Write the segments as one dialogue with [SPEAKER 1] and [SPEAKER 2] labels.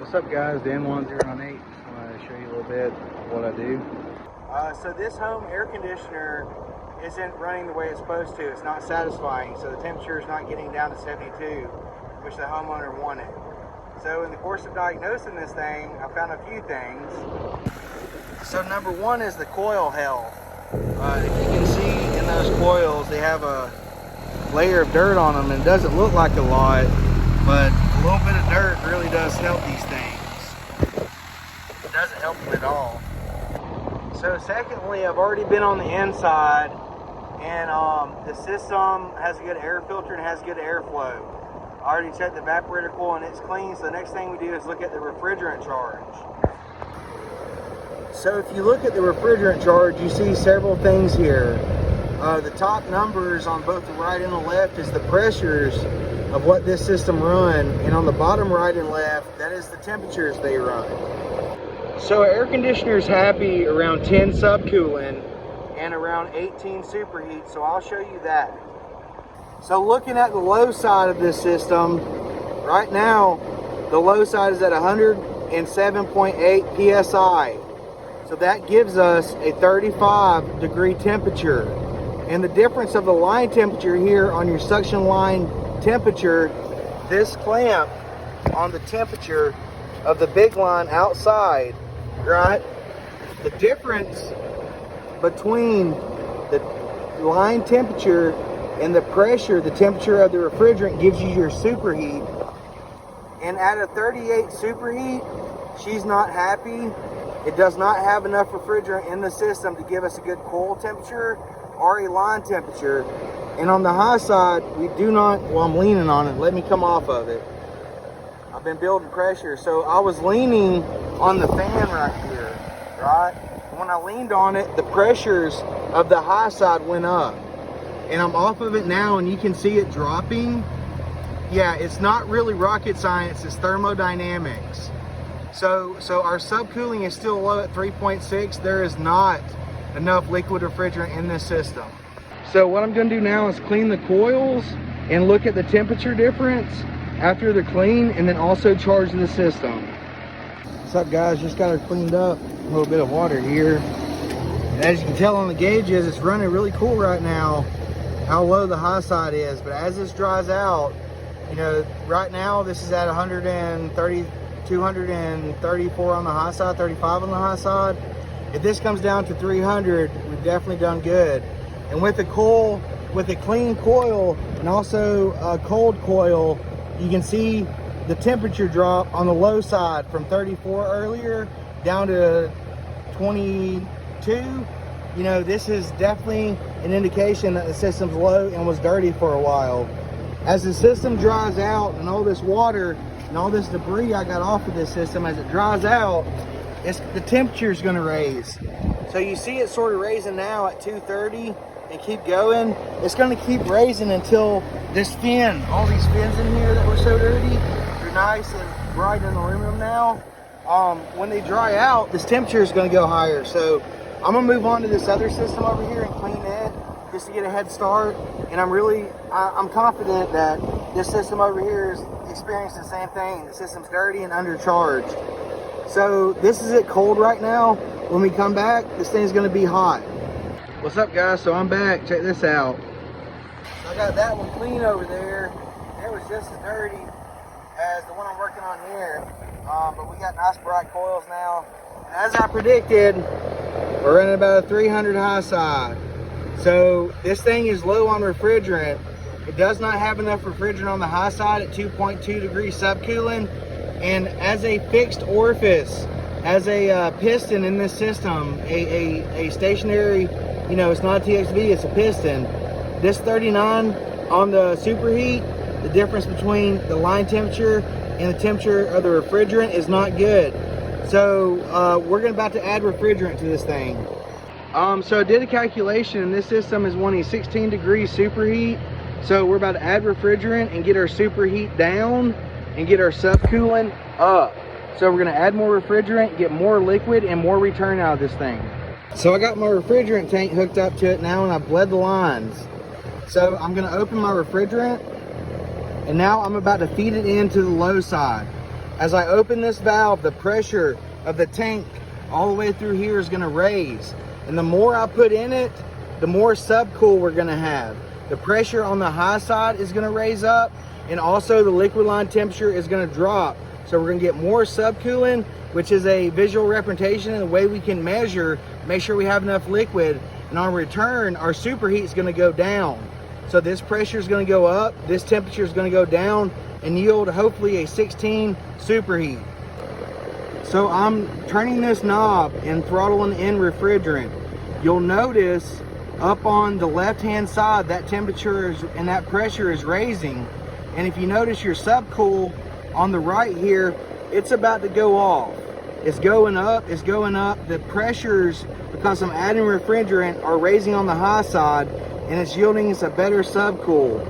[SPEAKER 1] What's up guys, Dan1098. Just want to show you a little bit of what I do.
[SPEAKER 2] So this home air conditioner isn't running the way it's supposed to. It's not satisfying, so the temperature is not getting down to 72, which the homeowner wanted. So in the course of diagnosing this thing, I found a few things. So number one is the coil health. If you can see in those coils, they have a layer of dirt on them, and it doesn't look like a lot, but a little bit of dirt really does help these things. It doesn't help them at all. So secondly, I've already been on the inside, and the system has a good air filter and has good airflow. I already checked the evaporator coil and it's clean, so the next thing we do is look at the refrigerant charge. So if you look at the refrigerant charge, you see several things here. The top numbers on both the right and the left is the pressures of what this system run, and on the bottom right and left, that is the temperatures they run. So air conditioner is happy around 10 subcooling and around 18 superheat, so I'll show you that. So looking at the low side of this system, right now the low side is at 107.8 psi. So that gives us a 35 degree temperature. And the difference of the line temperature here on your suction line temperature, this clamp on the temperature of the big line outside, right? The difference between the line temperature and the pressure, the temperature of the refrigerant, gives you your superheat. And at a 38 superheat, she's not happy. It does not have enough refrigerant in the system to give us a good coil temperature or a line temperature. And on the high side, we do not, well, I'm leaning on it. Let me come off of it. I've been building pressure. So I was leaning on the fan right here, right? When I leaned on it, the pressures of the high side went up. And I'm off of it now, and you can see it dropping. Yeah, it's not really rocket science, it's thermodynamics. So our subcooling is still low at 3.6. There is not enough liquid refrigerant in this system. So what I'm gonna do now is clean the coils and look at the temperature difference after they're clean, and then also charge the system. What's up guys, just got her cleaned up. A little bit of water here. And as you can tell on the gauges, it's running really cool right now, how low the high side is. But as this dries out, you know, right now this is at 130, 234 on the high side, 35 on the high side. If this comes down to 300, we've definitely done good. And with the coil, with a clean coil and also a cold coil, you can see the temperature drop on the low side from 34 earlier down to 22. You know, this is definitely an indication that the system's low and was dirty for a while. As the system dries out and all this water and all this debris I got off of this system, as it dries out, the temperature is going to raise. So you see it sort of raising now at 230 and keep going. It's going to keep raising until this fin, all these fins in here that were so dirty, they're nice and bright in aluminum now. When they dry out, this temperature is going to go higher. So I'm going to move on to this other system over here and clean it just to get a head start. And I'm confident that this system over here is experiencing the same thing. The system's dirty and undercharged. So this is it cold right now. When we come back, this thing's going to be hot. What's up guys? So I'm back. Check this out. So I got that one clean over there. It was just as dirty as the one I'm working on here. But we got nice bright coils now. And as I predicted, we're running about a 300 high side. So this thing is low on refrigerant. It does not have enough refrigerant on the high side at 2.2 degrees subcooling. And as a fixed orifice, as a piston in this system, a stationary, you know, it's not a TXV, it's a piston. This 39 on the superheat, the difference between the line temperature and the temperature of the refrigerant is not good. So we're about to add refrigerant to this thing. So I did a calculation, and this system is wanting 16 degrees superheat. So we're about to add refrigerant and get our superheat down and get our subcooling up. So we're gonna add more refrigerant, get more liquid and more return out of this thing. So I got my refrigerant tank hooked up to it now, and I bled the lines. So I'm gonna open my refrigerant, and now I'm about to feed it into the low side. As I open this valve, the pressure of the tank all the way through here is gonna raise. And the more I put in it, the more subcool we're gonna have. The pressure on the high side is gonna raise up, and also the liquid line temperature is gonna drop. So we're gonna get more subcooling, which is a visual representation and the way we can measure, make sure we have enough liquid. And on return, our superheat is gonna go down. So this pressure is gonna go up, this temperature is gonna go down, and yield hopefully a 16 superheat. So I'm turning this knob and throttling in refrigerant. You'll notice up on the left-hand side, that temperature is, and that pressure is raising. And if you notice your subcool on the right here, it's about to go off. It's going up, it's going up. The pressures, because I'm adding refrigerant, are raising on the high side, and it's yielding us a better subcool.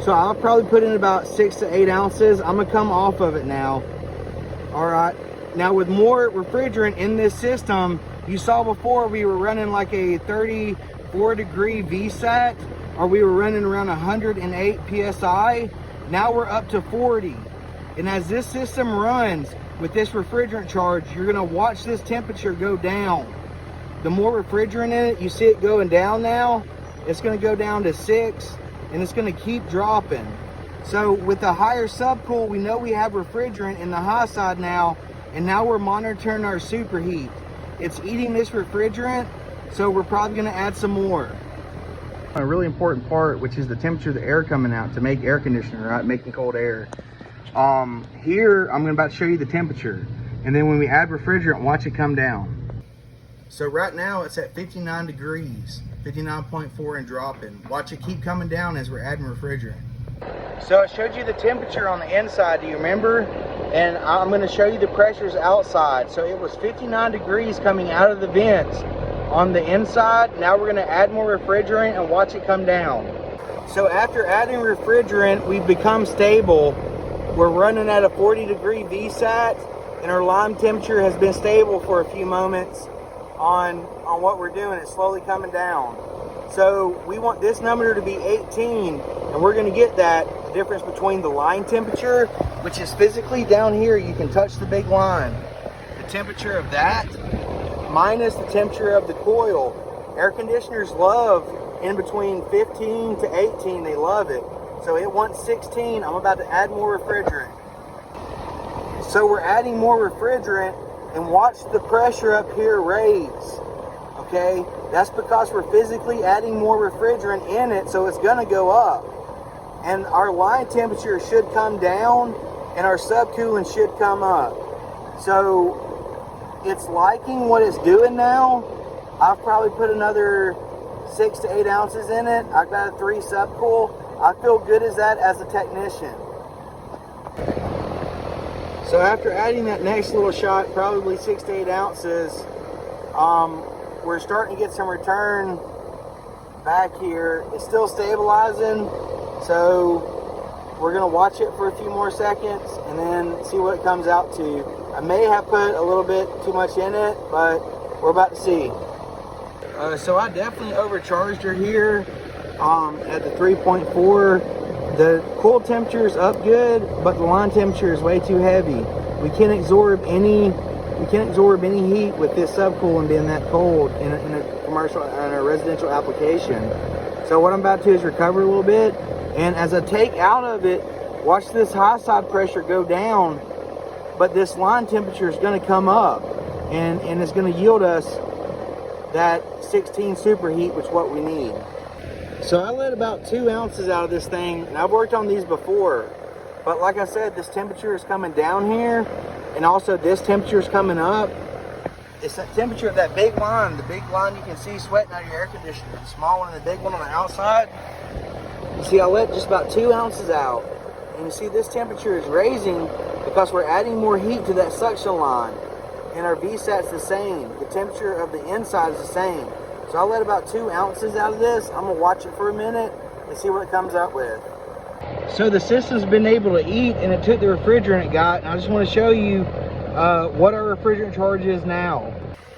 [SPEAKER 2] So I'll probably put in about 6 to 8 ounces. I'm gonna come off of it now. All right, now with more refrigerant in this system, you saw before we were running like a 34 degree VSAT, or we were running around 108 PSI. Now we're up to 40. And as this system runs with this refrigerant charge, you're gonna watch this temperature go down. The more refrigerant in it, you see it going down now, it's gonna go down to 6, and it's gonna keep dropping. So with the higher subcool, we know we have refrigerant in the high side now, and now we're monitoring our superheat. It's eating this refrigerant, so we're probably gonna add some more. A really important part, which is the temperature of the air coming out to make air conditioner, right? Making cold air. Here, I'm about to show you the temperature. And then when we add refrigerant, watch it come down. So right now it's at 59 degrees, 59.4 and dropping. Watch it keep coming down as we're adding refrigerant. So I showed you the temperature on the inside, do you remember? And I'm gonna show you the pressures outside. So it was 59 degrees coming out of the vents on the inside. Now we're gonna add more refrigerant and watch it come down. So after adding refrigerant, we've become stable. We're running at a 40 degree VSAT, and our lime temperature has been stable for a few moments on what we're doing. It's slowly coming down. So we want this number to be 18, and we're gonna get that difference between the line temperature, which is physically down here, you can touch the big line. The temperature of that minus the temperature of the coil. Air conditioners love in between 15 to 18, they love it. So it wants 16, I'm about to add more refrigerant. So we're adding more refrigerant, and watch the pressure up here raise, okay? That's because we're physically adding more refrigerant in it, so it's gonna go up. And our line temperature should come down, and our subcooling should come up. So it's liking what it's doing now. I've probably put another 6 to 8 ounces in it. I've got a 3 subcool. I feel good as that as a technician. So after adding that next little shot, probably 6 to 8 ounces, we're starting to get some return back here. It's still stabilizing, so we're gonna watch it for a few more seconds and then see what it comes out to. I may have put a little bit too much in it, but we're about to see. So I definitely overcharged her here at the 3.4. The coil temperature is up good, but the line temperature is way too heavy. We can't absorb any heat with this subcooling being that cold in a commercial and a residential application. So what I'm about to do is recover a little bit, and as I take out of it, watch this high side pressure go down, but this line temperature is going to come up, and it's going to yield us that 16 superheat, which is what we need. So I let about 2 ounces out of this thing, and I've worked on these before, but like I said, this temperature is coming down here, and also this temperature is coming up. It's that temperature of that big line, the big line you can see sweating out of your air conditioner, the small one and the big one on the outside. You see, I let just about 2 ounces out, and you see this temperature is raising because we're adding more heat to that suction line, and our VSAT's the same. The temperature of the inside is the same. So I let about 2 ounces out of this. I'm gonna watch it for a minute and see what it comes up with. So the system's been able to eat, and it took the refrigerant it got, and I just want to show you what our refrigerant charge is now.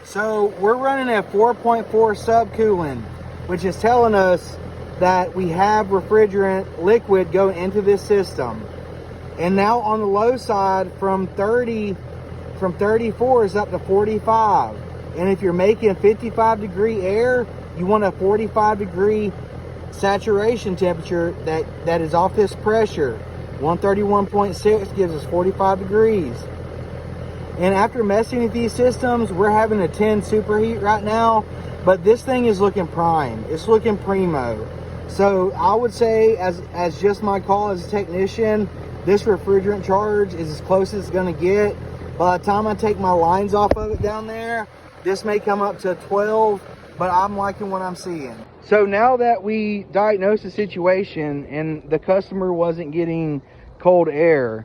[SPEAKER 2] So we're running at 4.4 subcooling, which is telling us that we have refrigerant liquid going into this system. And now on the low side, from 34 is up to 45. And if you're making 55 degree air, you want a 45 degree saturation temperature that is off this pressure. 131.6 gives us 45 degrees. And after messing with these systems, we're having a 10 superheat right now, but this thing is looking prime. It's looking primo. So I would say, as just my call as a technician, this refrigerant charge is as close as it's gonna get. By the time I take my lines off of it down there, this may come up to 12, but I'm liking what I'm seeing. So now that we diagnosed the situation and the customer wasn't getting cold air,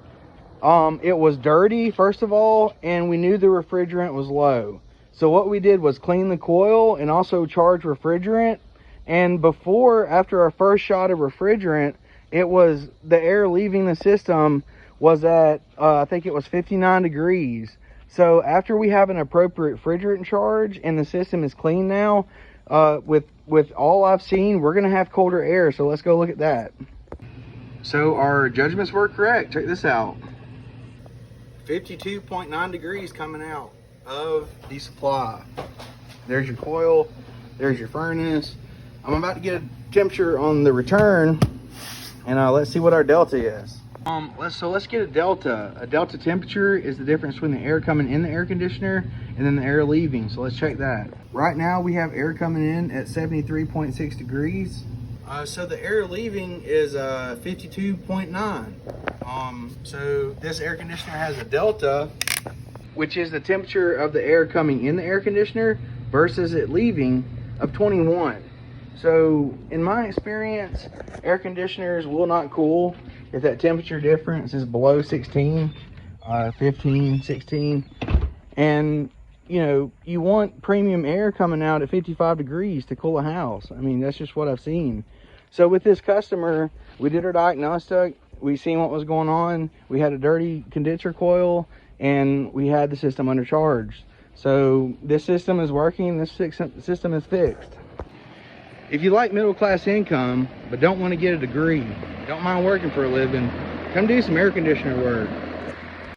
[SPEAKER 2] it was dirty, first of all, and we knew the refrigerant was low. So what we did was clean the coil and also charge refrigerant. And after our first shot of refrigerant, it was the air leaving the system was at, I think it was 59 degrees. So after we have an appropriate refrigerant charge and the system is clean now, with all I've seen, we're gonna have colder air. So let's go look at that. So our judgments were correct. Check this out. 52.9 degrees coming out of the supply. There's your coil, there's your furnace. I'm about to get a temperature on the return, and let's see what our delta is. Let's get a delta. A delta temperature is the difference between the air coming in the air conditioner and then the air leaving. So let's check that. Right now we have air coming in at 73.6 degrees. So the air leaving is 52.9. So this air conditioner has a delta, which is the temperature of the air coming in the air conditioner versus it leaving, of 21. So in my experience, air conditioners will not cool if that temperature difference is below 16, 15, 16. And you know, you want premium air coming out at 55 degrees to cool a house. I mean, that's just what I've seen. So with this customer, we did our diagnostic, we seen what was going on. We had a dirty condenser coil and we had the system undercharged. So this system is working, this system is fixed. If you like middle class income, but don't want to get a degree, don't mind working for a living, come do some air conditioner work.